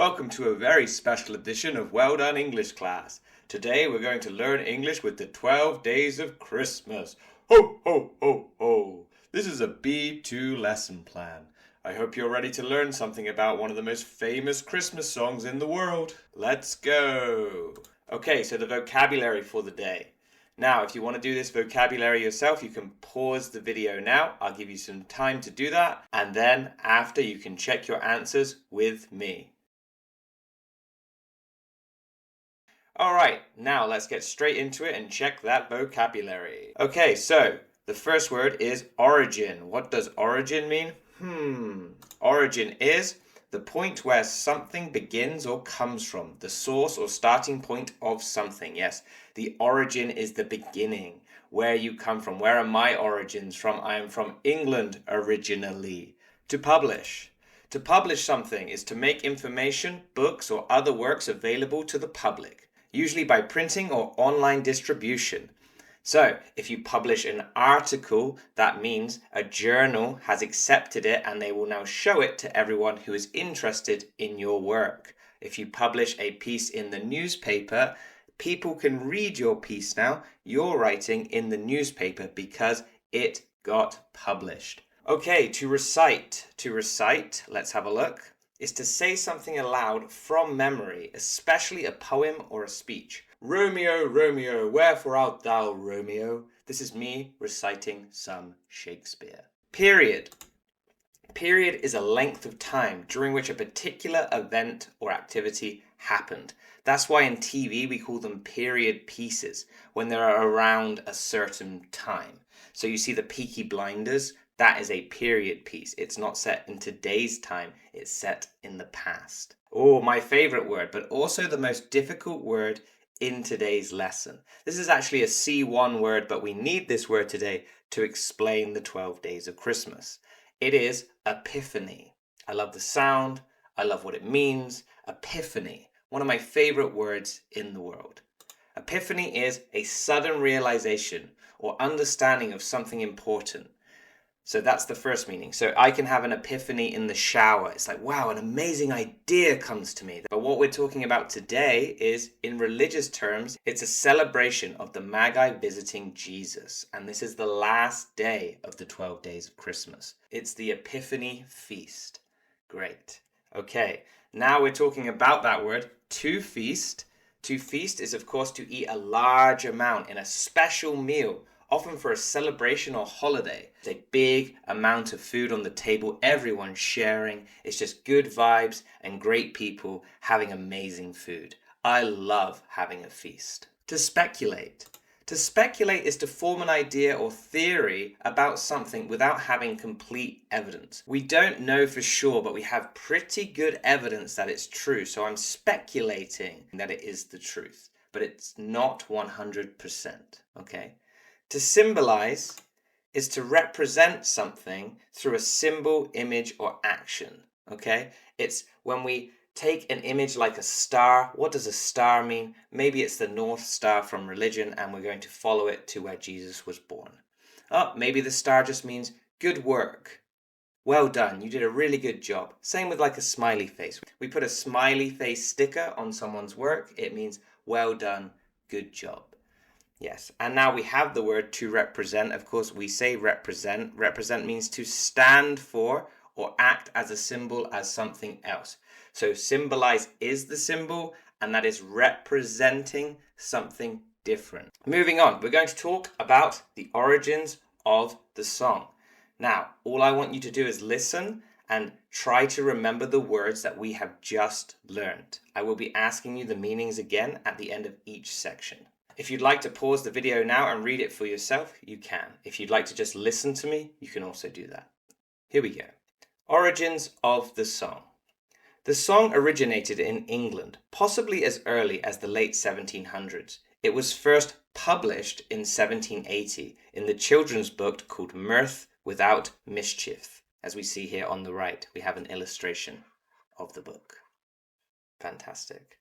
Welcome to a very special edition of Well Done English class. Today we're going to learn English with the 12 days of Christmas. Ho, ho, ho, ho. This is a B2 lesson plan. I hope you're ready to learn something about one of the most famous Christmas songs in the world. Let's go. Okay, so the vocabulary for the day. Now, if you want to do this vocabulary yourself, you can pause the video now. I'll give you some time to do that. And then after, you can check your answers with me. Alright, now let's get straight into it and check that vocabulary. Okay, so the first word is origin. What does origin mean? Origin is the point where something begins or comes from, the source or starting point of something. Yes, the origin is the beginning, where you come from. Where are my origins from? I am from England originally. To publish. To publish something is to make information, books, or other works available to the public, usually by printing or online distribution. So, if you publish an article, that means a journal has accepted it and they will now show it to everyone who is interested in your work. If you publish a piece in the newspaper, people can read your piece now, your writing in the newspaper, because it got published. Okay, to recite. To recite, let's have a look, is to say something aloud from memory, especially a poem or a speech. Romeo, Romeo, wherefore art thou, Romeo? This is me reciting some Shakespeare. Period. Period is a length of time during which a particular event or activity happened. That's why in TV we call them period pieces, when they're around a certain time. So you see the Peaky Blinders, that is a period piece. It's not set in today's time, it's set in the past. Oh, my favorite word, but also the most difficult word in today's lesson. This is actually a C1 word, but we need this word today to explain the 12 days of Christmas. It is epiphany. I love the sound. I love what it means. Epiphany, one of my favorite words in the world. Epiphany is a sudden realization or understanding of something important. So that's the first meaning. So I can have an epiphany in the shower. It's like, wow, an amazing idea comes to me. But what we're talking about today is, in religious terms, it's a celebration of the Magi visiting Jesus. And this is the last day of the 12 days of Christmas. It's the Epiphany feast. Great. Okay, now we're talking about that word, to feast. To feast is, of course, to eat a large amount in a special meal, often for a celebration or holiday. It's a big amount of food on the table, everyone sharing. It's just good vibes and great people having amazing food. I love having a feast. To speculate. To speculate is to form an idea or theory about something without having complete evidence. We don't know for sure, but we have pretty good evidence that it's true. So I'm speculating that it is the truth, but it's not 100%, okay? To symbolize is to represent something through a symbol, image, or action, okay? It's when we take an image like a star. What does a star mean? Maybe it's the North Star from religion and we're going to follow it to where Jesus was born. Oh, maybe the star just means good work. Well done, you did a really good job. Same with like a smiley face. We put a smiley face sticker on someone's work. It means well done, good job. Yes, and now we have the word to represent. Of course, we say represent. Represent means to stand for or act as a symbol as something else. So symbolize is the symbol, and that is representing something different. Moving on, we're going to talk about the origins of the song. Now, all I want you to do is listen and try to remember the words that we have just learned. I will be asking you the meanings again at the end of each section. If you'd like to pause the video now and read it for yourself, you can. If you'd like to just listen to me, you can also do that. Here we go. Origins of the song. The song originated in England, possibly as early as the late 1700s. It was first published in 1780 in the children's book called Mirth Without Mischief. As we see here on the right, we have an illustration of the book. Fantastic.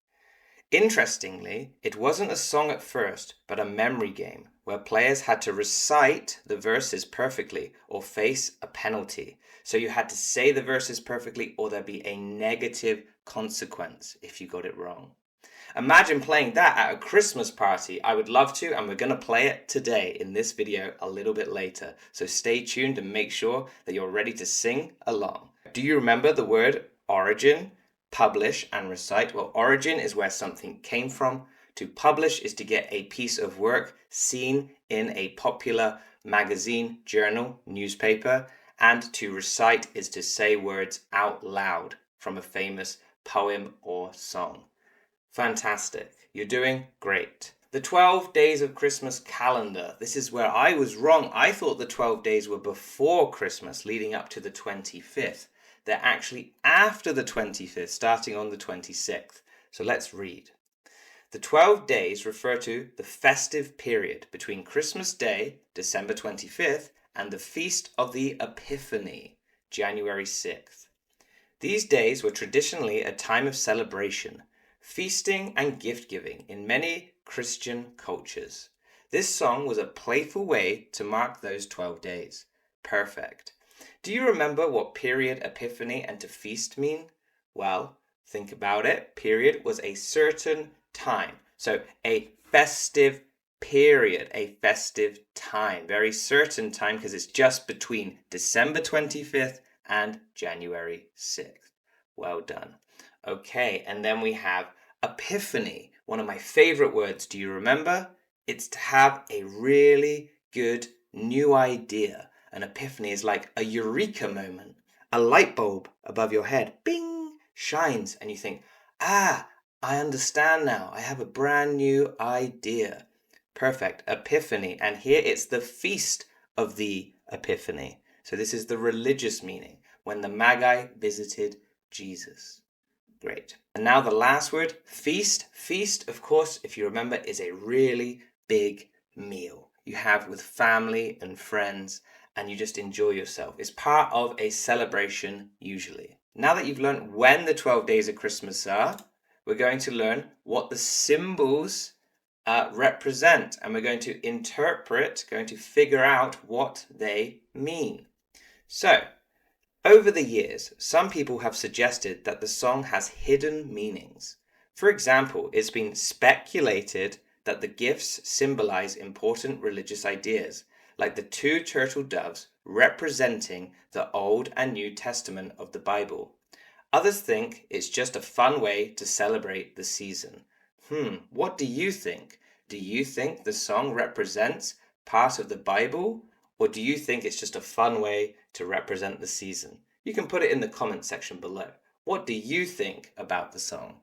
Interestingly, it wasn't a song at first, but a memory game where players had to recite the verses perfectly or face a penalty. So you had to say the verses perfectly or there'd be a negative consequence if you got it wrong. Imagine playing that at a Christmas party. I would love to, and we're going to play it today in this video a little bit later. So stay tuned and make sure that you're ready to sing along. Do you remember the word origin, publish, and recite? Well, origin is where something came from. To publish is to get a piece of work seen in a popular magazine, journal, newspaper. And to recite is to say words out loud from a famous poem or song. Fantastic. You're doing great. The 12 days of Christmas calendar. This is where I was wrong. I thought the 12 days were before Christmas, leading up to the 25th. They're actually after the 25th, starting on the 26th. So let's read. The 12 days refer to the festive period between Christmas Day, December 25th, and the Feast of the Epiphany, January 6th. These days were traditionally a time of celebration, feasting and gift-giving in many Christian cultures. This song was a playful way to mark those 12 days. Perfect. Do you remember what period, epiphany, and to feast mean? Well, think about it. Period was a certain time. So a festive period, a festive time. Very certain time because it's just between December 25th and January 6th. Well done. Okay, and then we have epiphany, one of my favorite words. Do you remember? It's to have a really good new idea. An epiphany is like a eureka moment. A light bulb above your head, bing, shines, and you think, I understand now. I have a brand new idea. Perfect, epiphany. And here it's the feast of the Epiphany. So this is the religious meaning, when the Magi visited Jesus. Great. And now the last word, feast. Feast, of course, if you remember, is a really big meal you have with family and friends, and you just enjoy yourself. It's part of a celebration usually. Now that you've learned when the 12 days of Christmas are, we're going to learn what the symbols represent, and we're going to interpret, going to figure out what they mean. So, over the years, some people have suggested that the song has hidden meanings. For example, it's been speculated that the gifts symbolize important religious ideas, like the two turtle doves representing the Old and New Testament of the Bible. Others think it's just a fun way to celebrate the season. What do you think? Do you think the song represents part of the Bible? Or do you think it's just a fun way to represent the season? You can put it in the comment section below. What do you think about the song?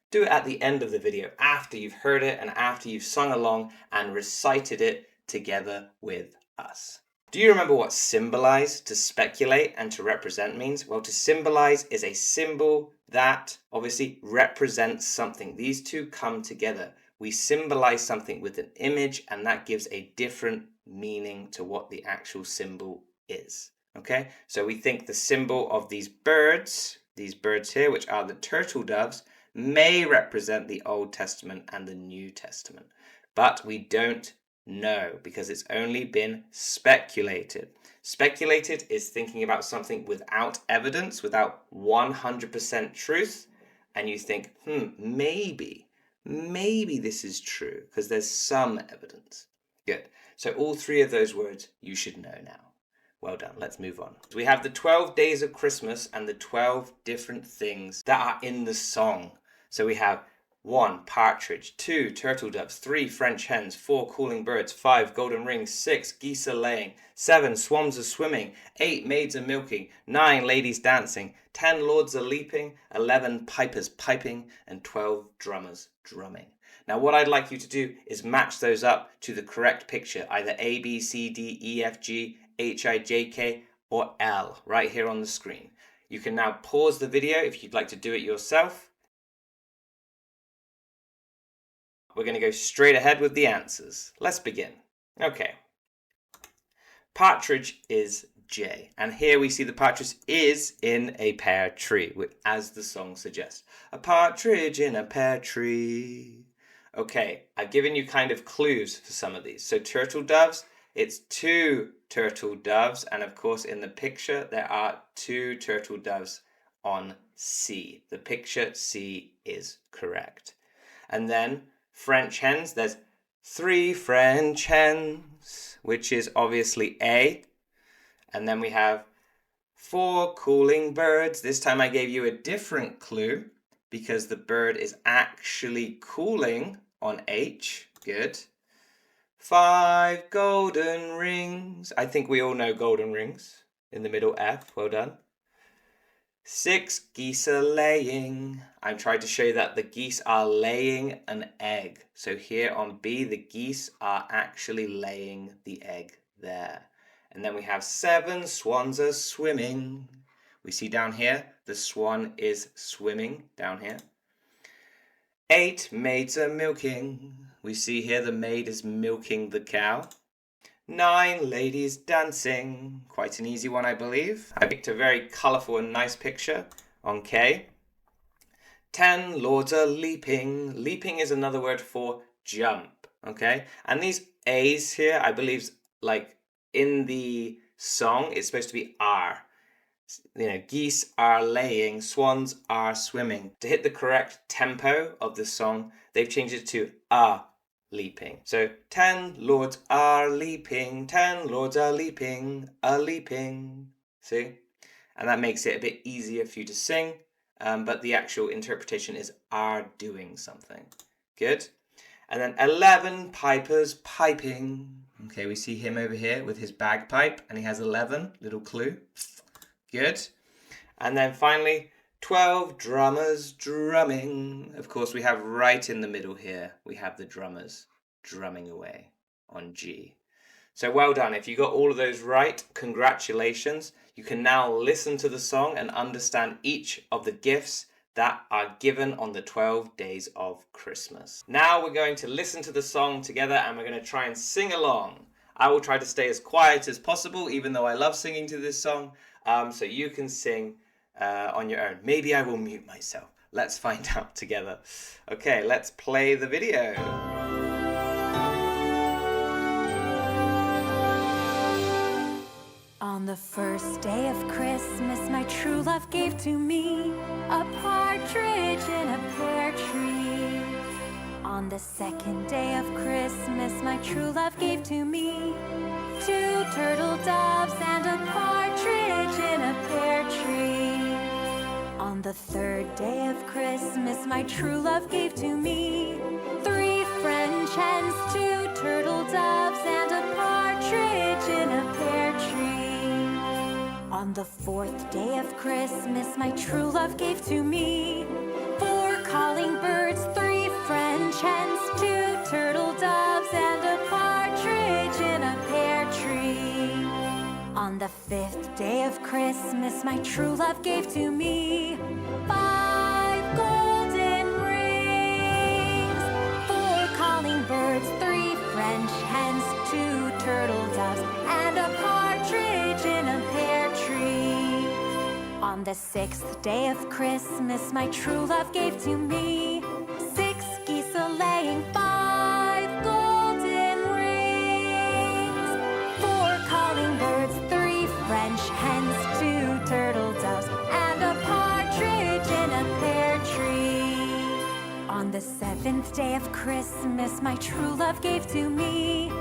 Do it at the end of the video, after you've heard it and after you've sung along and recited it together with us. Do you remember what symbolize, to speculate, and to represent means? Well, to symbolize is a symbol that obviously represents something. These two come together. We symbolize something with an image, and that gives a different meaning to what the actual symbol is. Okay, so we think the symbol of these birds here, which are the turtle doves, may represent the Old Testament and the New Testament. But we don't know because it's only been speculated. Speculated is thinking about something without evidence, without 100% truth, and you think, maybe this is true because there's some evidence. Good. So all three of those words you should know now. Well done. Let's move on. So we have the 12 days of Christmas and the 12 different things that are in the song. So we have 1, partridge, 2, turtle doves, 3, French hens, 4, cooling birds, 5, golden rings, 6, geese are laying, 7, swans are swimming, 8, maids are milking, 9, ladies dancing, 10, lords are leaping, 11, pipers piping, and 12, drummers drumming. Now what I'd like you to do is match those up to the correct picture, either A, B, C, D, E, F, G, H, I, J, K, or L, right here on the screen. You can now pause the video if you'd like to do it yourself. We're going to go straight ahead with the answers. Let's begin. Okay. Partridge is J. And here we see the partridge is in a pear tree, as the song suggests. A partridge in a pear tree. Okay, I've given you kind of clues for some of these. So turtle doves, it's 2 turtle doves. And of course, in the picture, there are 2 turtle doves on C. The picture C is correct. And then French hens, there's 3 French hens, which is obviously A. And then we have 4 cooling birds. This time I gave you a different clue because the bird is actually cooling on H. Good. 5 golden rings. I think we all know golden rings. In the middle, F. Well done. 6 geese are laying. I'm trying to show you that the geese are laying an egg. So here on B, the geese are actually laying the egg there. And then we have 7 swans are swimming. We see down here, the swan is swimming down here. 8 maids are milking. We see here the maid is milking the cow. 9 ladies dancing. Quite an easy one, I believe. I picked a very colourful and nice picture on K. 10 lords are leaping. Leaping is another word for jump, okay? And these A's here, I believe, like in the song, it's supposed to be R. You know, geese are laying, swans are swimming. To hit the correct tempo of the song, they've changed it to leaping. So 10 lords are leaping, 10 lords are leaping, a-leaping. See? And that makes it a bit easier for you to sing, but the actual interpretation is are doing something. Good. And then 11 pipers piping. Okay, we see him over here with his bagpipe, and he has 11, little clue. Good. And then finally, 12 drummers drumming. Of course, we have right in the middle here, we have the drummers drumming away on G. So well done. If you got all of those right, congratulations. You can now listen to the song and understand each of the gifts that are given on the 12 days of Christmas. Now we're going to listen to the song together and we're going to try and sing along. I will try to stay as quiet as possible, even though I love singing to this song, so you can sing on your own. Maybe I will mute myself. Let's find out together. Okay, let's play the video. On the first day of Christmas, my true love gave to me a partridge in a pear tree. On the second day of Christmas, my true love gave to me 2 turtle doves and a partridge in a pear tree. On the third day of Christmas, my true love gave to me 3 French hens, 2 turtle doves and a partridge in a pear tree. On the fourth day of Christmas, my true love gave to me 4 calling birds, 3 French hens, 2 turtle doves and a partridge in a pear tree. On the 5th day of Christmas, my true love gave to me 5 golden rings, 4 calling birds, 3 French hens, 2 turtle doves and a partridge in a pear tree. On the 6th day of Christmas, my true love gave to me 6 geese a-laying, 5 golden rings, 4 calling birds, 3 French hens, 2 turtle doves and a partridge in a pear tree. On the 7th day of Christmas, my true love gave to me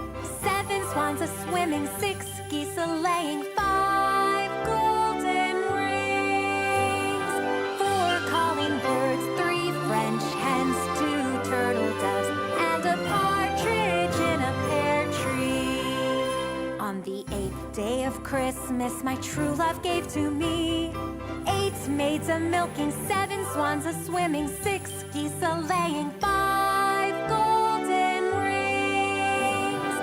7 swans a-swimming, 6 geese a-laying, 5 golden rings, 4 calling birds, 3 French hens, 2 turtle doves and a partridge in a pear tree. On the 8th day of Christmas, my true love gave to me 8 maids a-milking, 7 swans a-swimming, 6 geese a-laying, 5 golden rings,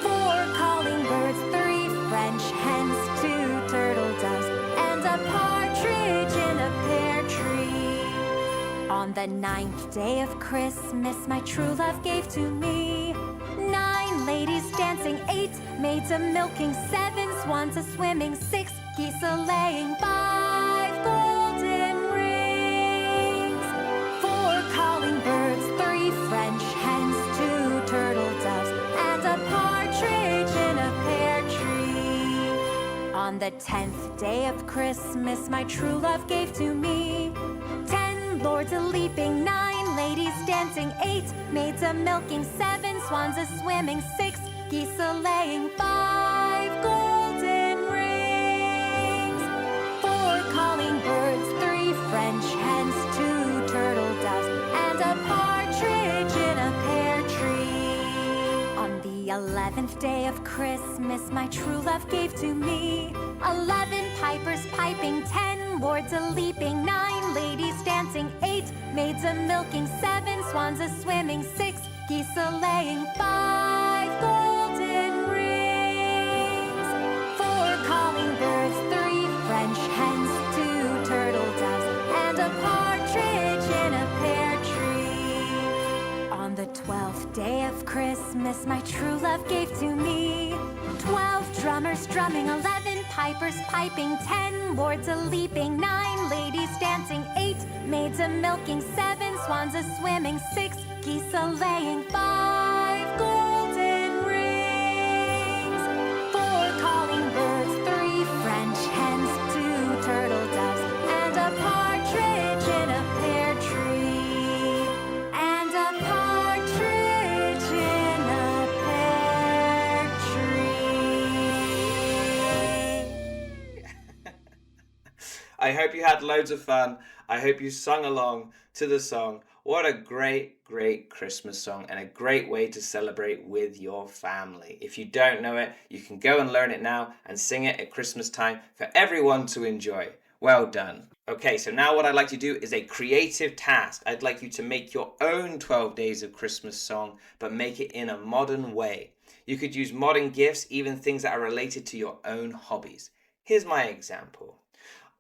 4 calling birds, 3 French hens, 2 turtle doves and a partridge in a pear tree. On the 9th day of Christmas, my true love gave to me 9 ladies dancing, 8 maids a-milking, 7 swans a-swimming, 6 geese a-laying, 5 golden rings, 4 calling birds, 3 French hens, 2 turtle doves and a partridge in a pear tree. On On the 10th day of Christmas, my true love gave to me 10 lords a leaping, 9 ladies dancing, 8 maids a milking, 7 swans a swimming, 6 geese a laying, 5 golden rings, 4 calling birds, 3 French hens, 2 turtle doves, and a partridge in a pear tree. On the 11th day of Christmas, my true love gave to me 11 pipers piping, 10 lords a leaping, 9 ladies dancing, 8 maids a milking, 7 swans a swimming, 6 geese a laying, 5 golden rings, 4 calling birds, 3 French hens, 2 turtle doves, and a partridge in a pear tree. On the 12th day of Christmas, my true love gave to me 12 drummers drumming, 11 pipers piping, 10 lords a leaping, 9 ladies dancing, 8 maids a milking, 7 swans a swimming, 6 geese a laying, 5 golden rings, 4 calling birds, 3 French hens, 2 turtle doves, and a partridge in a pear tree, and a partridge in a pear tree. I hope you had loads of fun. I hope you sung along to the song. What a great, great Christmas song and a great way to celebrate with your family. If you don't know it, you can go and learn it now and sing it at Christmas time for everyone to enjoy. Well done. Okay, so now what I'd like you to do is a creative task. I'd like you to make your own 12 Days of Christmas song, but make it in a modern way. You could use modern gifts, even things that are related to your own hobbies. Here's my example.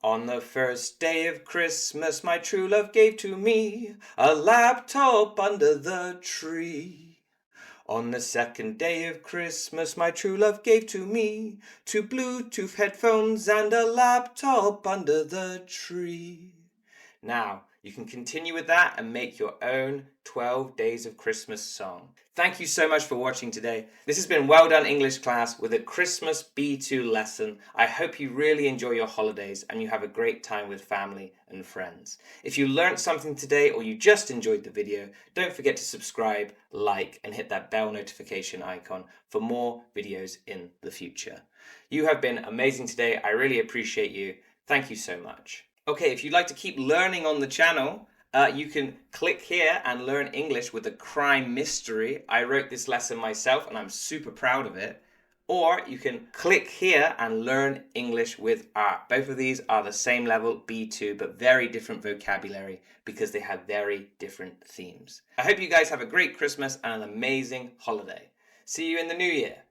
On the first day of Christmas, my true love gave to me a laptop under the tree. On the second day of Christmas, my true love gave to me 2 Bluetooth headphones and a laptop under the tree. Now, you can continue with that and make your own 12 Days of Christmas song. Thank you so much for watching today. This has been Well Done English Class with a Christmas B2 lesson. I hope you really enjoy your holidays and you have a great time with family and friends. If you learned something today or you just enjoyed the video, don't forget to subscribe, like, and hit that bell notification icon for more videos in the future. You have been amazing today. I really appreciate you. Thank you so much. Okay, if you'd like to keep learning on the channel, you can click here and learn English with a crime mystery. I wrote this lesson myself and I'm super proud of it. Or you can click here and learn English with art. Both of these are the same level, B2, but very different vocabulary because they have very different themes. I hope you guys have a great Christmas and an amazing holiday. See you in the new year.